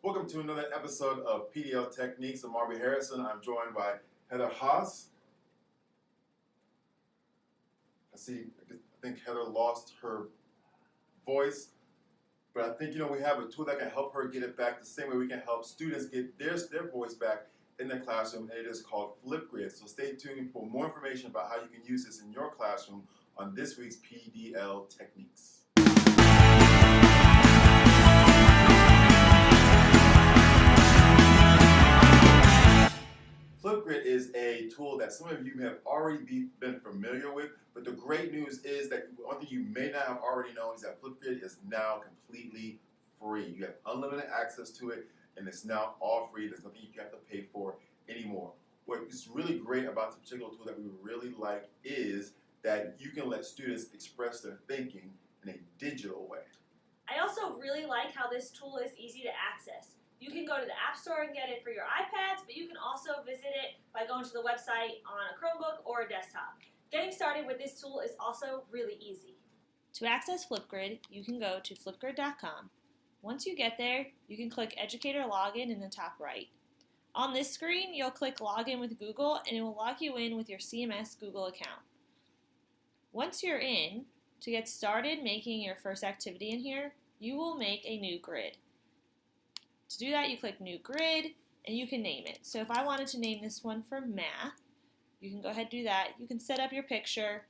Welcome to another episode of PDL Techniques. I'm Marby Harrison. I'm joined by Heather Haas. I think Heather lost her voice, but I think we have a tool that can help her get it back the same way we can help students get their voice back in the classroom, and it is called Flipgrid. So stay tuned for more information about how you can use this in your classroom on this week's PDL Techniques. Flipgrid is a tool that some of you have already been familiar with, but the great news is that one thing you may not have already known is that Flipgrid is now completely free. You have unlimited access to it, and it's now all free. There's nothing you have to pay for anymore. What is really great about this particular tool that we really like is that you can let students express their thinking in a digital way. I also really like how this tool is easy to access. You can go to the App Store and get it for your iPads, but you can also visit it by going to the website on a Chromebook or a desktop. Getting started with this tool is also really easy. To access Flipgrid, you can go to flipgrid.com. Once you get there, you can click Educator Login in the top right. On this screen, you'll click Login with Google, and it will log you in with your CMS Google account. Once you're in, to get started making your first activity in here, you will make a new grid. To do that, you click New Grid, and you can name it. So if I wanted to name this one for math, you can go ahead and do that. You can set up your picture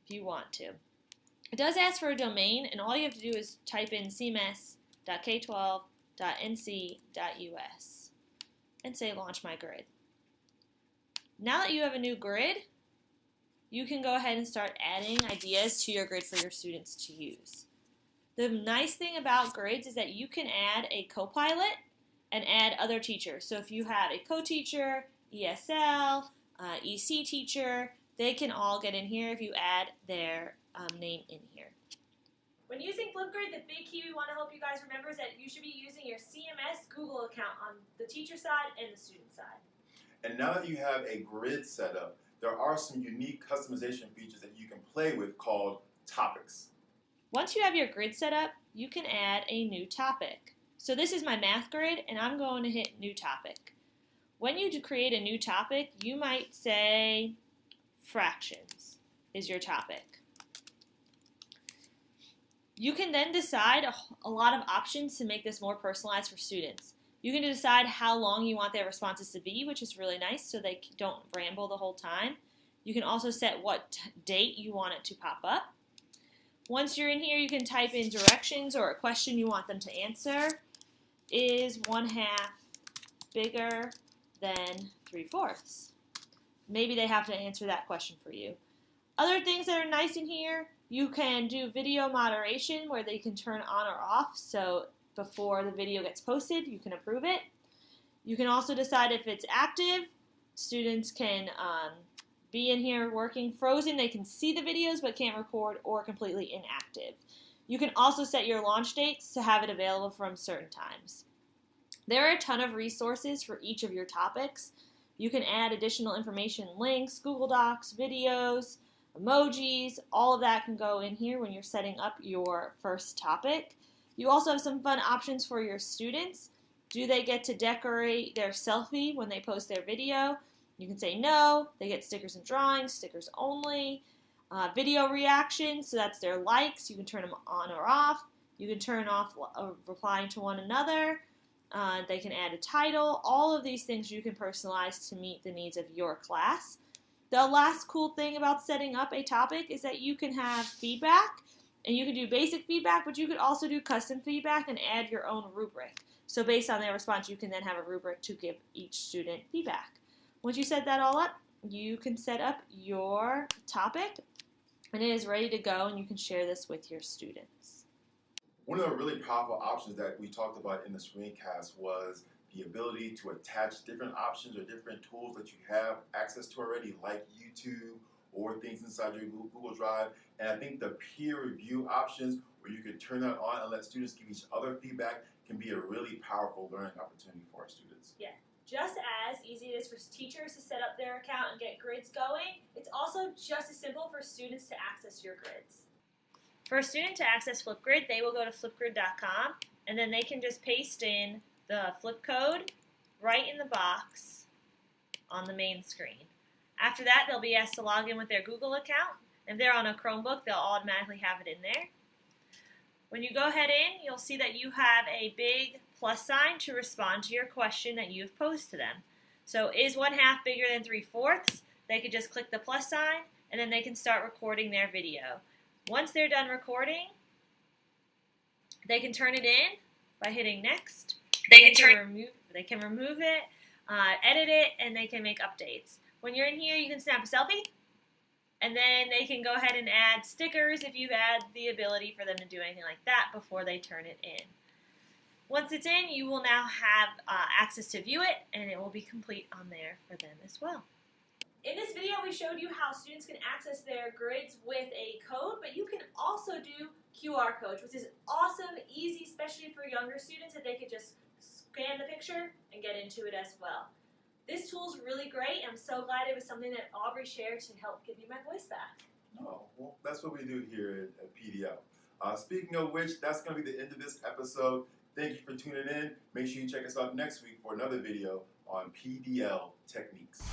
if you want to. It does ask for a domain, and all you have to do is type in cms.k12.nc.us and say Launch My Grid. Now that you have a new grid, you can go ahead and start adding ideas to your grid for your students to use. The nice thing about grids is that you can add a co-pilot and add other teachers. So if you have a co-teacher, ESL, EC teacher, they can all get in here if you add their name in here. When using Flipgrid, the big key we want to help you guys remember is that you should be using your CMS Google account on the teacher side and the student side. And now that you have a grid set up, there are some unique customization features that you can play with called topics. Once you have your grid set up, you can add a new topic. So this is my math grid, and I'm going to hit New Topic. When you create a new topic, you might say fractions is your topic. You can then decide a lot of options to make this more personalized for students. You can decide how long you want their responses to be, which is really nice so they don't ramble the whole time. You can also set what date you want it to pop up. Once you're in here, you can type in directions or a question you want them to answer. Is 1/2 bigger than 3/4? Maybe they have to answer that question for you. Other things that are nice in here, you can do video moderation where they can turn on or off. So before the video gets posted, you can approve it. You can also decide if it's active. Students can be in here working. Frozen, they can see the videos but can't record, or completely inactive. You can also set your launch dates to have it available from certain times. There are a ton of resources for each of your topics. You can add additional information, links, Google Docs, videos, emojis, all of that can go in here when you're setting up your first topic. You also have some fun options for your students. Do they get to decorate their selfie when they post their video? You can say no. They get stickers and drawings, stickers only. Video reactions, so that's their likes. You can turn them on or off. You can turn off replying to one another. They can add a title. All of these things you can personalize to meet the needs of your class. The last cool thing about setting up a topic is that you can have feedback, and you can do basic feedback, but you could also do custom feedback and add your own rubric. So based on their response, you can then have a rubric to give each student feedback. Once you set that all up, you can set up your topic, and it is ready to go, and you can share this with your students. One of the really powerful options that we talked about in the screencast was the ability to attach different options or different tools that you have access to already, like YouTube or things inside your Google Drive. And I think the peer review options, where you can turn that on and let students give each other feedback, can be a really powerful learning opportunity for our students. Yeah. Just as easy it is for teachers to set up their account and get grids going, it's also just as simple for students to access your grids. For a student to access Flipgrid, they will go to flipgrid.com, and then they can just paste in the flip code right in the box on the main screen. After that, they'll be asked to log in with their Google account. If they're on a Chromebook, they'll automatically have it in there. When you go ahead in, you'll see that you have a big plus sign to respond to your question that you've posed to them. So is 1/2 bigger than 3/4? They could just click the plus sign, and then they can start recording their video. Once they're done recording, they can turn it in by hitting next. They can remove it, edit it, and they can make updates. When you're in here, you can snap a selfie, and then they can go ahead and add stickers if you've had the ability for them to do anything like that before they turn it in. Once it's in, you will now have access to view it, and it will be complete on there for them as well. In this video, we showed you how students can access their grids with a code, but you can also do QR codes, which is awesome, easy, especially for younger students, that they could just scan the picture and get into it as well. This tool is really great, and I'm so glad it was something that Aubrey shared to help give me my voice back. Oh, well, that's what we do here at PDL. Speaking of which, that's going to be the end of this episode. Thank you for tuning in. Make sure you check us out next week for another video on PDL techniques.